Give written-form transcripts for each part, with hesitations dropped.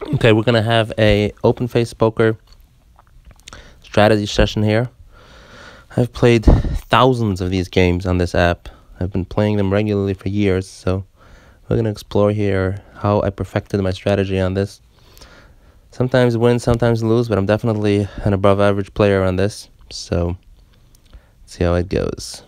Okay, we're gonna have a open face poker strategy session here. I've played thousands of these games on this app. I've been playing them regularly for years, so we're gonna explore here how I perfected my strategy on this. Sometimes win, sometimes lose, but I'm definitely an above average player on this, so let's see how it goes.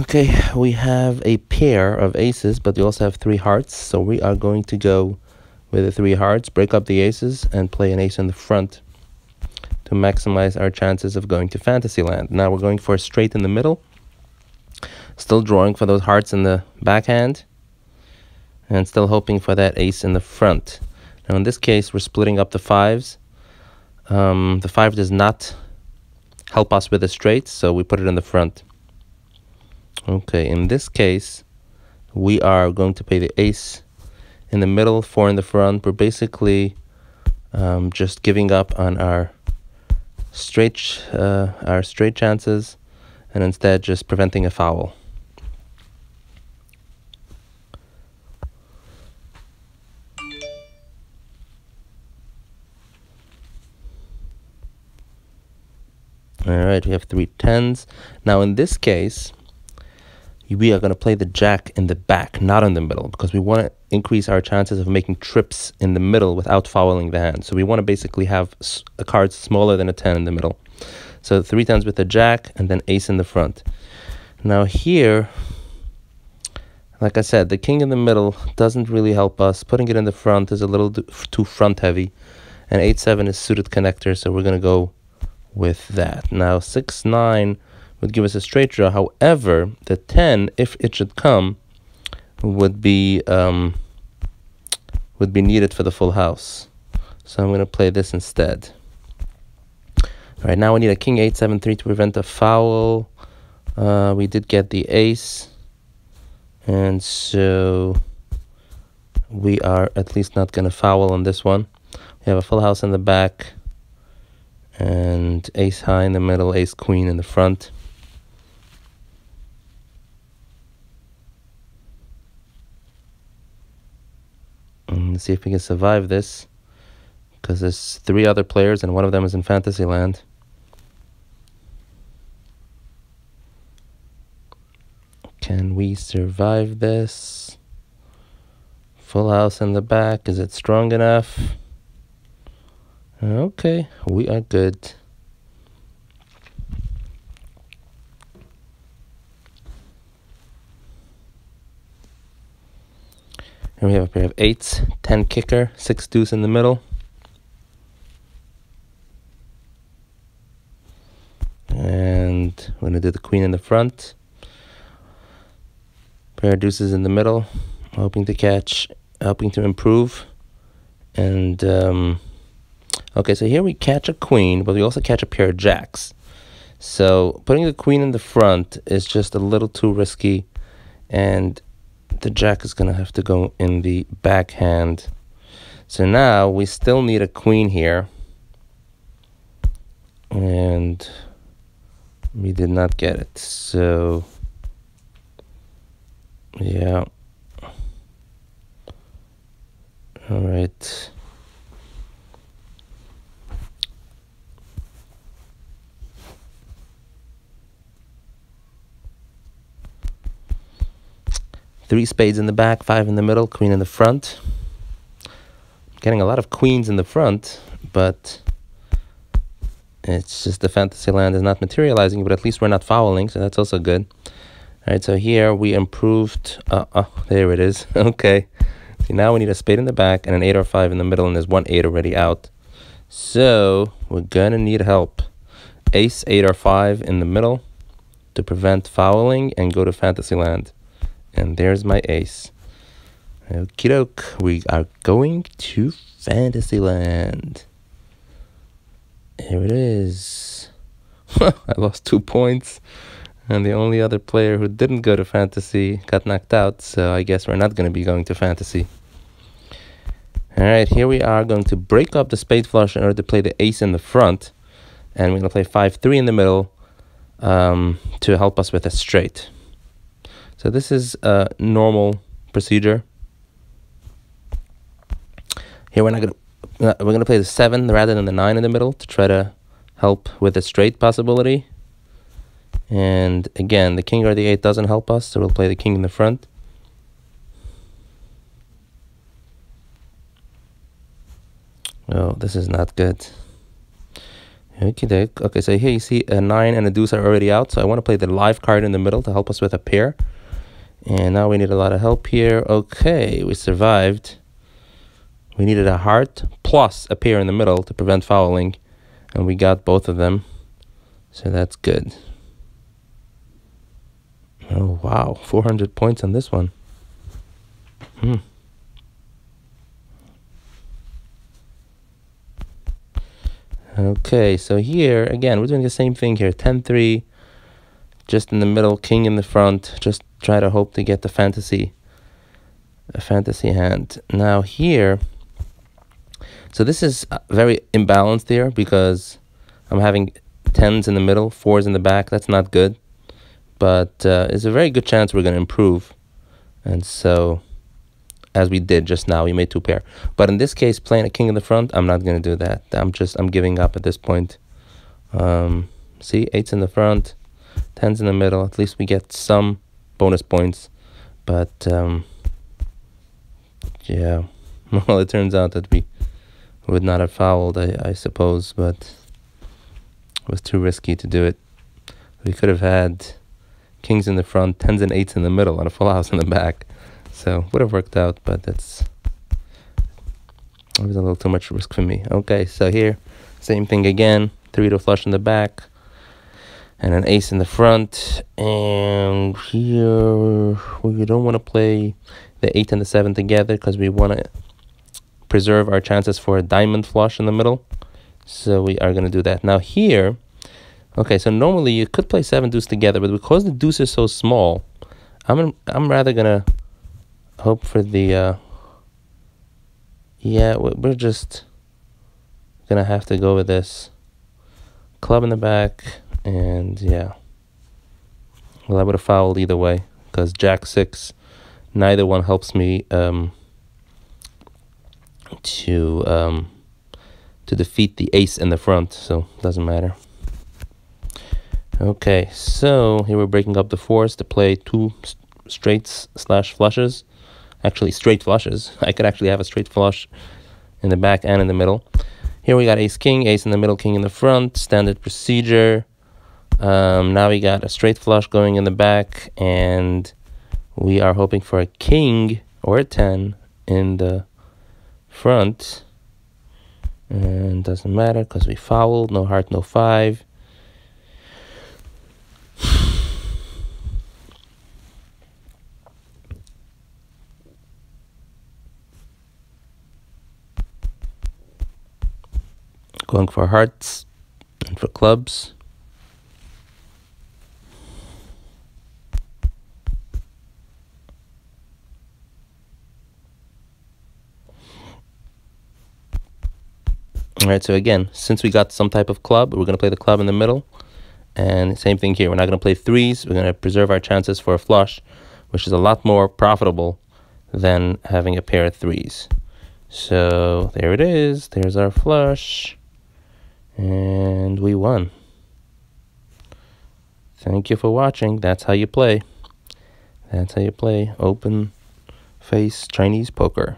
Okay, we have a pair of aces, but we also have 3 hearts, so we are going to go with the 3 hearts, break up the aces, and play an ace in the front to maximize our chances of going to Fantasyland. Now we're going for a straight in the middle, still drawing for those hearts in the backhand, and still hoping for that ace in the front. Now in this case, we're splitting up the 5s. The 5 does not help us with the straight, so we put it in the front. Okay, in this case, we are going to play the ace in the middle, 4 in the front. We're basically just giving up on our straight chances, and instead just preventing a foul. All right, we have 3 10s. Now in this case, we are going to play the jack in the back, not in the middle, because we want to increase our chances of making trips in the middle without fouling the hand. So we want to basically have a card smaller than a 10 in the middle. So 3 10s with the jack and then ace in the front. Now here, like I said, the king in the middle doesn't really help us. Putting it in the front is a little too front heavy. And 8-7 is suited connector, so we're going to go with that. Now 6-9 would give us a straight draw. However, the 10, if it should come, would be needed for the full house. So I'm going to play this instead. All right, now we need a king 8-7-3 to prevent a foul. We did get the ace, and so we are at least not going to foul on this one. We have a full house in the back, and ace high in the middle, ace queen in the front. Let's see if we can survive this, because there's 3 other players and one of them is in Fantasyland. Can we survive this? Full house in the back. Is it strong enough? Okay, we are good. And we have a pair of 8s, 10 kicker, 6 deuce in the middle. And we're going to do the queen in the front. Pair of deuces in the middle, hoping to catch, hoping to improve. And, okay, so here we catch a queen, but we also catch a pair of jacks. So putting the queen in the front is just a little too risky, and the jack is going to have to go in the backhand. So now we still need a queen here, and we did not get it. So yeah, all right. Three spades in the back, 5 in the middle, queen in the front. Getting a lot of queens in the front, but it's just the Fantasyland is not materializing, but at least we're not fouling, so that's also good. All right, so here we improved. There it is. Okay. See, now we need a spade in the back and an 8 or 5 in the middle, and there's 1 8 already out. So we're going to need help. Ace, 8 or 5 in the middle to prevent fouling and go to Fantasyland. And there's my ace. Okie doke, we are going to Fantasyland. Here it is. I lost 2 points. And the only other player who didn't go to Fantasy got knocked out. So I guess we're not going to be going to Fantasy. All right, here we are going to break up the spade flush in order to play the ace in the front. And we're going to play 5-3 in the middle to help us with a straight. So this is a normal procedure. Here we're going to play the 7 rather than the 9 in the middle to try to help with a straight possibility. And again, the king or the 8 doesn't help us, so we'll play the king in the front. Oh, this is not good. Okay, so here you see a 9 and a deuce are already out, so I want to play the live card in the middle to help us with a pair. And now we need a lot of help here. Okay, we survived. We needed a heart plus a pair in the middle to prevent fouling, and we got both of them, so that's good. Oh, wow, 400 points on this one. Okay, so here, again, we're doing the same thing here. 10-3, just in the middle, king in the front. Just try to hope to get a fantasy hand. Now here, so this is very imbalanced here because I'm having 10s in the middle, 4s in the back. That's not good. But it's a very good chance we're going to improve. And so, as we did just now, we made 2 pair. But in this case, playing a king in the front, I'm not going to do that. I'm giving up at this point. See, 8s in the front, 10s in the middle. At least we get some bonus points. But yeah, well, it turns out that we would not have fouled, I suppose, but it was too risky to do it. We could have had kings in the front, 10s and 8s in the middle, and a full house in the back. So would have worked out, but it was a little too much risk for me. Okay, so here, same thing again. 3 to flush in the back, and an ace in the front. And here, we don't want to play the 8 and the 7 together because we want to preserve our chances for a diamond flush in the middle. So we are going to do that. Now here, okay, so normally you could play 7 deuce together, but because the deuce is so small, I'm rather going to hope for the, yeah, we're just going to have to go with this. Club in the back, and yeah. Well, I would have fouled either way, because Jack 6, neither one helps me to defeat the ace in the front, so it doesn't matter. Okay, so here we're breaking up the 4s to play 2 straights / flushes. Actually, straight flushes. I could actually have a straight flush in the back and in the middle. Here we got ace king, ace in the middle, king in the front. Standard procedure. Now we got a straight flush going in the back, and we are hoping for a king or a 10 in the front. And doesn't matter because we fouled. No heart, no 5. Going for hearts and for clubs. All right, so again, since we got some type of club, we're going to play the club in the middle. And same thing here. We're not going to play 3s. We're going to preserve our chances for a flush, which is a lot more profitable than having a pair of 3s. So there it is. There's our flush. And we won. Thank you for watching. That's how you play. That's how you play open face Chinese poker.